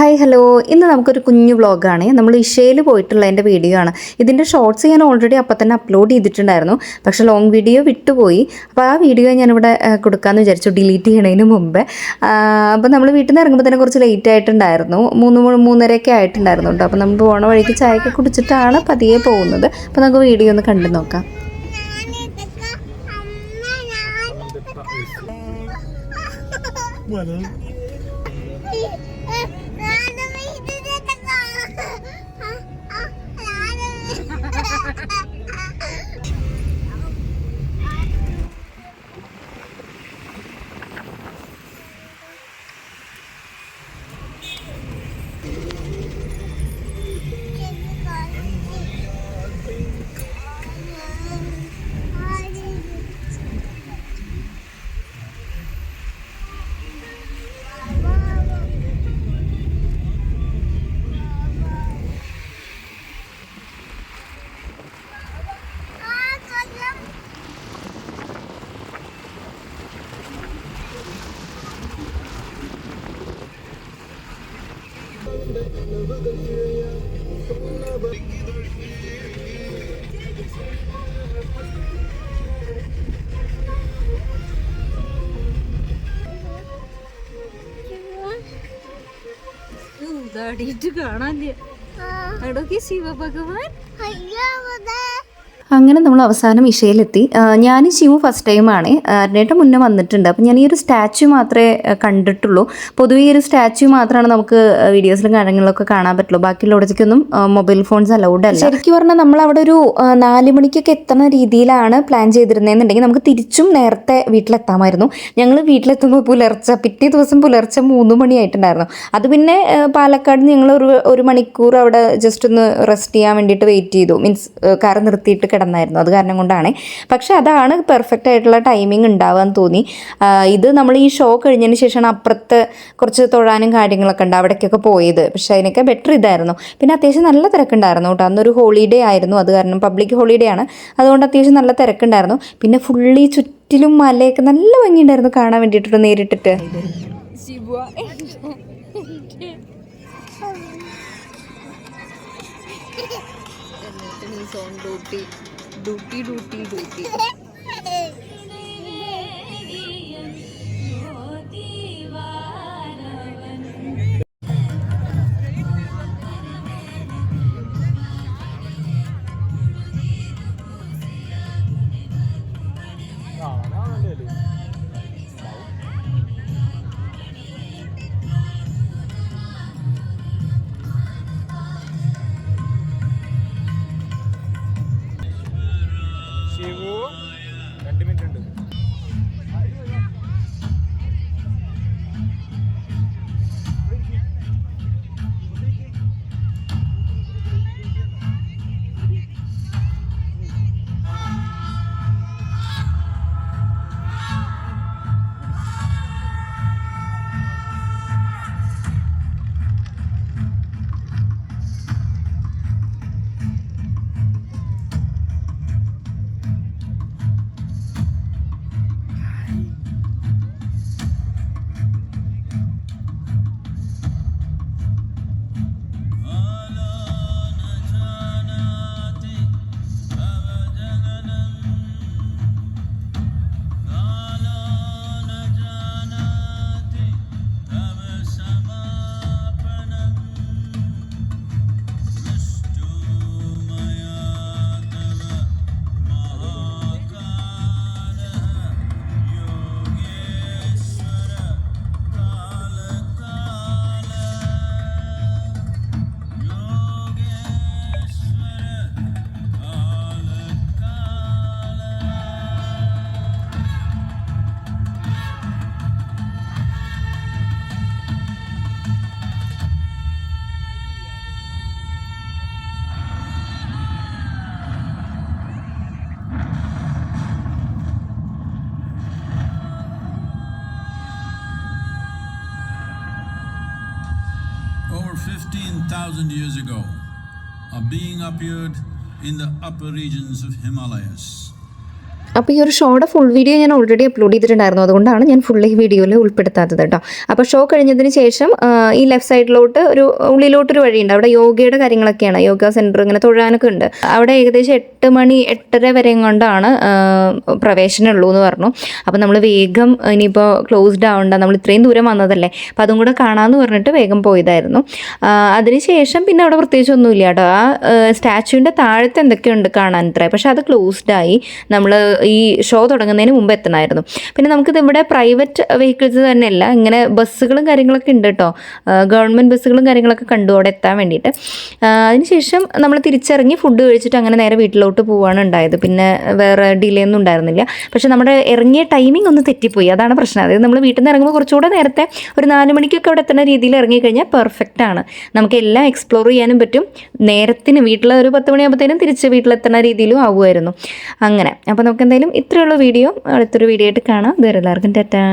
Hi hello, ഇന്ന് നമുക്കൊരു കുഞ്ഞു വ്ളോഗാണ്. നമ്മൾ ഇഷയിൽ പോയിട്ടുള്ളതിൻ്റെ വീഡിയോ ആണ്. ഇതിൻ്റെ ഷോർട്സ് ഞാൻ ഓൾറെഡി അപ്പം തന്നെ അപ്ലോഡ് ചെയ്തിട്ടുണ്ടായിരുന്നു, പക്ഷേ ലോങ് വീഡിയോ വിട്ടുപോയി. അപ്പോൾ ആ വീഡിയോ ഞാനിവിടെ കൊടുക്കാമെന്ന് വിചാരിച്ചു, ഡിലീറ്റ് ചെയ്യണതിന് മുമ്പേ. അപ്പോൾ നമ്മൾ വീട്ടിൽ നിന്ന് ഇറങ്ങുമ്പോൾ തന്നെ കുറച്ച് ലേറ്റ് ആയിട്ടുണ്ടായിരുന്നു, 3-3:30 ആയിട്ടുണ്ടായിരുന്നു കേട്ടോ. അപ്പോൾ നമ്മൾ പോണ വഴിക്ക് ചായയൊക്കെ കുടിച്ചിട്ടാണ് പതിയെ പോകുന്നത്. അപ്പോൾ നമുക്ക് വീഡിയോ ഒന്ന് കണ്ടു നോക്കാം. കാണാൻ ശിവഭഗവാൻ അങ്ങനെ നമ്മൾ അവസാനം ഇഷയിലെത്തി. ഞാൻ ശിവു ഫസ്റ്റ് ടൈമാണ്, അരനേട്ടം മുന്നേ വന്നിട്ടുണ്ട്. അപ്പോൾ ഞാൻ ഈ ഒരു സ്റ്റാച്യു മാത്രമേ കണ്ടിട്ടുള്ളൂ. പൊതുവേ ഈ ഒരു സ്റ്റാച്യു മാത്രമാണ് നമുക്ക് വീഡിയോസിലും കാര്യങ്ങളിലൊക്കെ കാണാൻ പറ്റുള്ളൂ. ബാക്കിയുള്ളവിടത്തേക്കൊന്നും മൊബൈൽ ഫോൺസ് അലൗഡ് അല്ല. ശരിക്കും പറഞ്ഞാൽ നമ്മൾ അവിടെ ഒരു 4 മണിക്കൊക്കെ എത്തുന്ന രീതിയിലാണ് പ്ലാൻ ചെയ്തിരുന്നതെന്നുണ്ടെങ്കിൽ നമുക്ക് തിരിച്ചും നേരത്തെ വീട്ടിലെത്താമായിരുന്നു. ഞങ്ങൾ വീട്ടിലെത്തുമ്പോൾ പിറ്റേ ദിവസം പുലർച്ചെ 3 മണിയായിട്ടുണ്ടായിരുന്നു. അത് പിന്നെ പാലക്കാട് ഞങ്ങൾ ഒരു മണിക്കൂർ അവിടെ ജസ്റ്റ് ഒന്ന് റെസ്റ്റ് ചെയ്യാൻ വേണ്ടിയിട്ട് വെയിറ്റ് ചെയ്തു. മീൻസ് കാർ നിർത്തിയിട്ട് കിടന്നായിരുന്നു, അത് കാരണം കൊണ്ടാണ്. പക്ഷേ അതാണ് പെർഫെക്റ്റ് ആയിട്ടുള്ള ടൈമിംഗ് ഉണ്ടാവാൻ തോന്നി. ഇത് നമ്മൾ ഈ ഷോ കഴിഞ്ഞതിന് ശേഷമാണ് അപ്പുറത്ത് കുറച്ച് തൊഴാനും കാര്യങ്ങളൊക്കെ ഉണ്ട്, അവിടേക്കൊക്കെ പോയത്. പക്ഷേ അതിനൊക്കെ ബെറ്റർ ഇതായിരുന്നു. പിന്നെ അത്യാവശ്യം നല്ല തിരക്കുണ്ടായിരുന്നു കേട്ടോ. അന്നൊരു ഹോളിഡേ ആയിരുന്നു, അത് കാരണം പബ്ലിക് ഹോളിഡേ ആണ്, അതുകൊണ്ട് അത്യാവശ്യം നല്ല തിരക്കുണ്ടായിരുന്നു. പിന്നെ ഫുള്ളി ചുറ്റിലും മലയൊക്കെ നല്ല ഭംഗിയുണ്ടായിരുന്നു കാണാൻ വേണ്ടിയിട്ട് നേരിട്ടിട്ട്. Duty Over 15,000 years ago, a being appeared in the upper regions of Himalayas. അപ്പോൾ ഈ ഒരു ഷോയുടെ ഫുൾ വീഡിയോ ഞാൻ ഓൾറെഡി അപ്ലോഡ് ചെയ്തിട്ടുണ്ടായിരുന്നു, അതുകൊണ്ടാണ് ഞാൻ ഫുൾ ഈ വീഡിയോയിൽ ഉൾപ്പെടുത്താത്തത് കേട്ടോ. അപ്പോൾ ഷോ കഴിഞ്ഞതിന് ശേഷം ഈ ലെഫ്റ്റ് സൈഡിലോട്ട് ഉള്ളിലോട്ടൊരു വഴിയുണ്ട്, അവിടെ യോഗയുടെ കാര്യങ്ങളൊക്കെയാണ്, യോഗ സെൻറ്റർ ഇങ്ങനെ തൊഴാനൊക്കെ ഉണ്ട്. അവിടെ ഏകദേശം 8 മണി 8:30 വരെ കൊണ്ടാണ് പ്രവേശനമുള്ളൂ എന്ന് പറഞ്ഞു. അപ്പോൾ നമ്മൾ വേഗം ഇനിയിപ്പോൾ ക്ലോസ്ഡ് ആവണ്ട, നമ്മൾ ഇത്രയും ദൂരം വന്നതല്ലേ, അപ്പോൾ അതും കൂടെ കാണാമെന്ന് പറഞ്ഞിട്ട് വേഗം പോയതായിരുന്നു. അതിനുശേഷം പിന്നെ അവിടെ പ്രത്യേകിച്ച് ഒന്നുമില്ല കേട്ടോ. ആ സ്റ്റാച്യൂവിൻ്റെ താഴത്ത് എന്തൊക്കെയുണ്ട് കാണാൻ ഇത്ര, പക്ഷേ അത് ക്ലോസ്ഡായി. നമ്മൾ ഈ ഷോ തുടങ്ങുന്നതിന് മുമ്പ് എത്തണമായിരുന്നു. പിന്നെ നമുക്കിത് ഇവിടെ പ്രൈവറ്റ് വെഹിക്കിൾസ് തന്നെയല്ല, ഇങ്ങനെ ബസ്സുകളും കാര്യങ്ങളൊക്കെ ഉണ്ട് കേട്ടോ. ഗവൺമെൻറ് ബസ്സുകളും കാര്യങ്ങളൊക്കെ കണ്ടു അവിടെ എത്താൻ വേണ്ടിയിട്ട്. അതിനുശേഷം നമ്മൾ തിരിച്ചിറങ്ങി ഫുഡ് കഴിച്ചിട്ട് അങ്ങനെ നേരെ വീട്ടിലോട്ട് പോവുകയാണ് ഉണ്ടായത്. പിന്നെ വേറെ ഡിലേ ഒന്നും ഉണ്ടായിരുന്നില്ല. പക്ഷേ നമ്മുടെ ഇറങ്ങിയ ടൈമിംഗ് ഒന്ന് തെറ്റിപ്പോയി, അതാണ് പ്രശ്നം. അതായത് നമ്മൾ വീട്ടിൽ നിന്ന് ഇറങ്ങുമ്പോൾ കുറച്ചുകൂടെ നേരത്തെ ഒരു 4 മണിക്കൊക്കെ അവിടെ എത്തുന്ന രീതിയിൽ ഇറങ്ങിക്കഴിഞ്ഞാൽ പെർഫെക്റ്റ് ആണ്. നമുക്ക് എല്ലാം എക്സ്പ്ലോർ ചെയ്യാനും പറ്റും. നേരത്തിന് വീട്ടിൽ ഒരു 10 മണിയാകുമ്പോഴത്തേനും തിരിച്ച് വീട്ടിലെത്തുന്ന രീതിയിലും ആവുമായിരുന്നു. അങ്ങനെ അപ്പോൾ നമുക്ക് എന്തായാലും ഇത്രയുള്ള വീഡിയോ അടുത്തൊരു വീഡിയോ ആയിട്ട് കാണാം. ഇതുവരെ എല്ലാവർക്കും ടാറ്റാ.